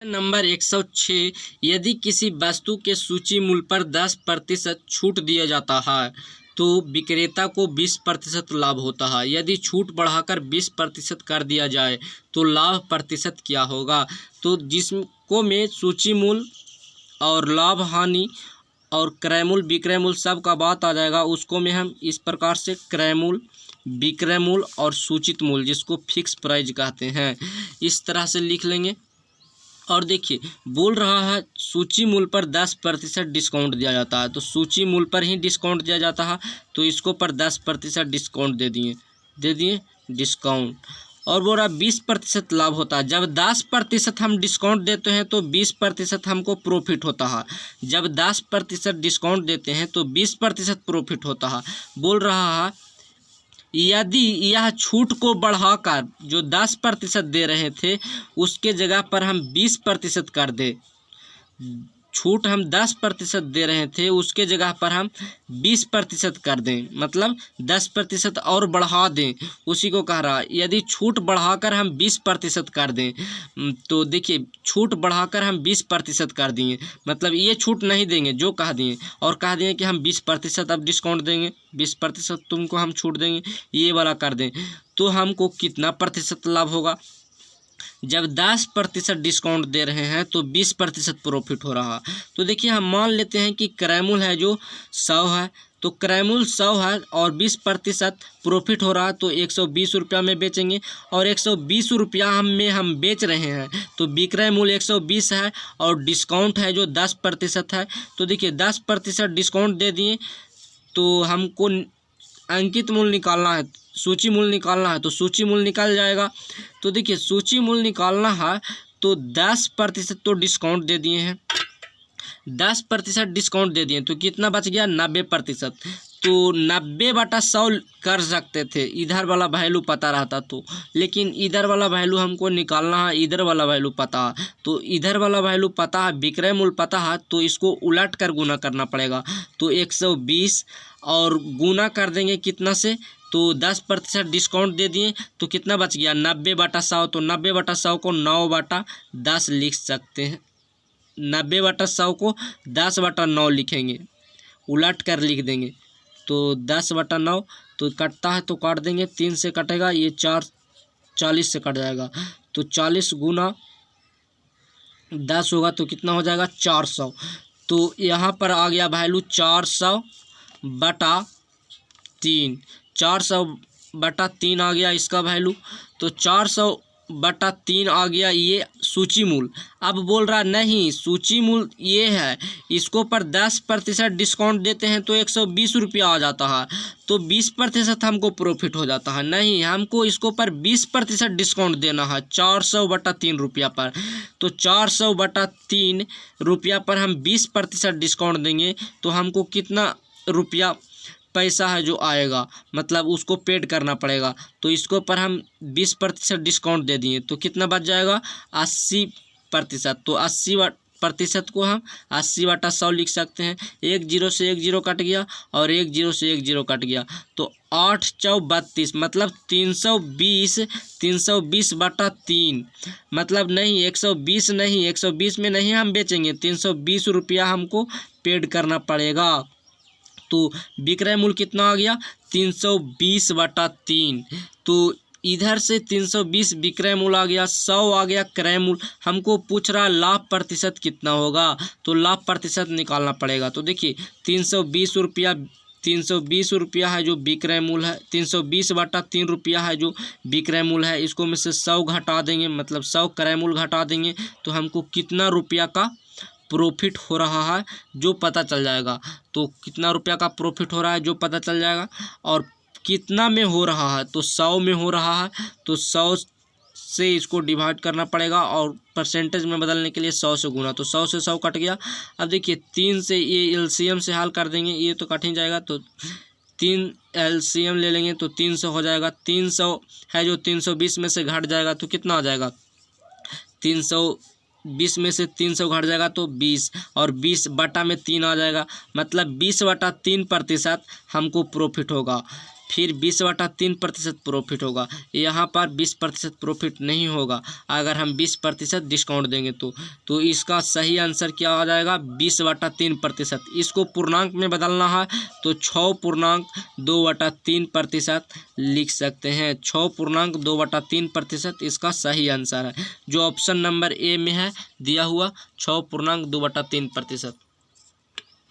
Number 106। यदि किसी वस्तु के सूची मूल्य पर 10% छूट दिया जाता है तो विक्रेता को 20% लाभ होता है। यदि छूट बढ़ाकर 20% कर दिया जाए तो लाभ प्रतिशत क्या होगा? तो जिसको में सूची मूल्य और लाभ हानि और क्रय मूल्य विक्रय मूल्य सब का बात आ जाएगा, उसको में हम इस प्रकार से क्रय मूल्य, विक्रय मूल्य और सूचित मूल्य, जिसको फिक्स प्राइस कहते हैं, इस तरह से लिख लेंगे। और देखिए बोल रहा है सूची मूल्य पर 10% डिस्काउंट दिया जाता है, तो सूची मूल्य पर ही डिस्काउंट दिया जाता है, तो इसको पर 10% डिस्काउंट दे दिए डिस्काउंट। और बोल रहा 20% लाभ होता है। जब 10% हम डिस्काउंट देते हैं तो 20% हमको प्रॉफिट होता है। जब 10% डिस्काउंट देते हैं तो 20% प्रॉफिट होता है। बोल रहा है यदि यह छूट को बढ़ाकर जो 10% दे रहे थे उसके जगह पर हम 20% कर दें, छूट हम 10% दे रहे थे उसके जगह पर हम 20% कर दें, मतलब 10% और बढ़ा दें, उसी को कह रहा है। यदि छूट बढ़ाकर हम 20% कर दें, तो देखिए छूट बढ़ाकर हम 20% कर दिए, मतलब ये छूट नहीं देंगे जो कह दिए, और कह दिए कि हम 20% अब डिस्काउंट देंगे, 20% तुमको हम छूट देंगे, ये वाला कर दें, तो हमको कितना प्रतिशत लाभ होगा? जब 10% डिस्काउंट दे रहे हैं तो 20% प्रॉफिट हो रहा। तो देखिए हम मान लेते हैं कि क्रय मूल्य है जो 100 है, तो क्रय मूल्य 100 है और 20% प्रॉफिट हो रहा है, तो 120 रुपया में बेचेंगे, और 120 रुपया हम बेच रहे हैं, तो विक्रय मूल्य 120 है और डिस्काउंट है जो 10% है। तो देखिए 10% डिस्काउंट दे दिए, तो हमको अंकित मूल्य निकालना है, सूची मूल्य निकालना है, तो सूची मूल्य निकल जाएगा। तो देखिए सूची मूल्य निकालना है तो 10% तो डिस्काउंट दे दिए हैं, 10% डिस्काउंट दे दिए, तो कितना बच गया? 90%। तो 90/100 कर सकते थे, इधर वाला वैल्यू पता रहता तो, लेकिन इधर वाला वैल्यू हमको निकालना है, इधर वाला वैल्यू पता है, तो इधर वाला वैल्यू पता है, विक्रय मूल्य पता है, तो इसको उलट कर गुना करना पड़ेगा। तो 120 और गुना कर देंगे कितना से? तो 10% डिस्काउंट दे दिए, तो कितना बच गया? 90/100। तो 90/100 को 9/10 लिख सकते हैं, 90/100 को 10/9 लिखेंगे, उलट कर लिख देंगे, तो 10/9, तो कटता है तो काट देंगे, 3 से कटेगा, ये 40 से कट जाएगा, तो 40 गुना 10 होगा तो कितना हो जाएगा? 400। तो यहाँ पर आ गया वैल्यू 400/3, 400/3 आ गया इसका वैल्यू, तो 400/3 आ गया ये सूची मूल्य। अब बोल रहा नहीं सूची मूल्य ये है, इसको पर 10% डिस्काउंट देते हैं तो 120 रुपया आ जाता है, तो 20% हमको प्रॉफिट हो जाता है। नहीं, हमको इसको पर 20% डिस्काउंट देना है 400/3 रुपया पर, तो 400/3 रुपया पर हम 20% डिस्काउंट देंगे, तो हमको कितना रुपया पैसा है जो आएगा, मतलब उसको पेड करना पड़ेगा, तो इसको पर हम 20% डिस्काउंट दे दिए, तो कितना बच जाएगा? 80%। तो 80% को हम 80/100 लिख सकते हैं। 1 0 से 1 0 कट गया और 1 0 से 1 0 कट गया, तो 8 × 32 मतलब 320, 320/3, मतलब नहीं 120 नहीं, 120 में नहीं हम बेचेंगे, 320 रुपया हमको पेड करना पड़ेगा। तो विक्रय मूल्य कितना आ गया? 320/3। तो इधर से 320 विक्रय मूल्य आ गया, 100 आ गया क्रय मूल्य। हमको पूछ रहा लाभ प्रतिशत कितना होगा, तो लाभ प्रतिशत निकालना पड़ेगा। तो देखिए 320 रुपया है जो विक्रय मूल्य है, 320/3 रुपया है जो विक्रय मूल्य है, इसको में से 100 घटा देंगे, मतलब 100 क्रय मूल्य घटा देंगे, तो हमको कितना रुपया का प्रॉफिट हो रहा है जो पता चल जाएगा। तो कितना रुपया का प्रॉफिट हो रहा है जो पता चल जाएगा, और कितना में हो रहा है, तो 100 में हो रहा है, तो 100 से इसको डिवाइड करना पड़ेगा, और परसेंटेज में बदलने के लिए 100 से गुना, तो 100 से 100 कट गया। अब देखिए 3 से ये एलसीएम से हल कर देंगे, ये तो कट ही जाएगा, तो 3 एलसीएम ले लेंगे तो 300 हो जाएगा। 300 है जो 320 में से घट जाएगा, तो कितना आ जाएगा? 320 में से 300 घट जाएगा तो 20, और 20/3 आ जाएगा, मतलब 20/3% हमको प्रॉफिट होगा। फिर 20/3% प्रॉफिट होगा। यहाँ पर 20% प्रॉफिट नहीं होगा अगर हम 20% डिस्काउंट देंगे तो इसका सही आंसर क्या आ जाएगा 20/3%। इसको पूर्णांक में बदलना है तो 6.2/3% लिख सकते हैं। 6.2/3% इसका सही आंसर है, जो ऑप्शन नंबर ए में है दिया हुआ 6.2/3%।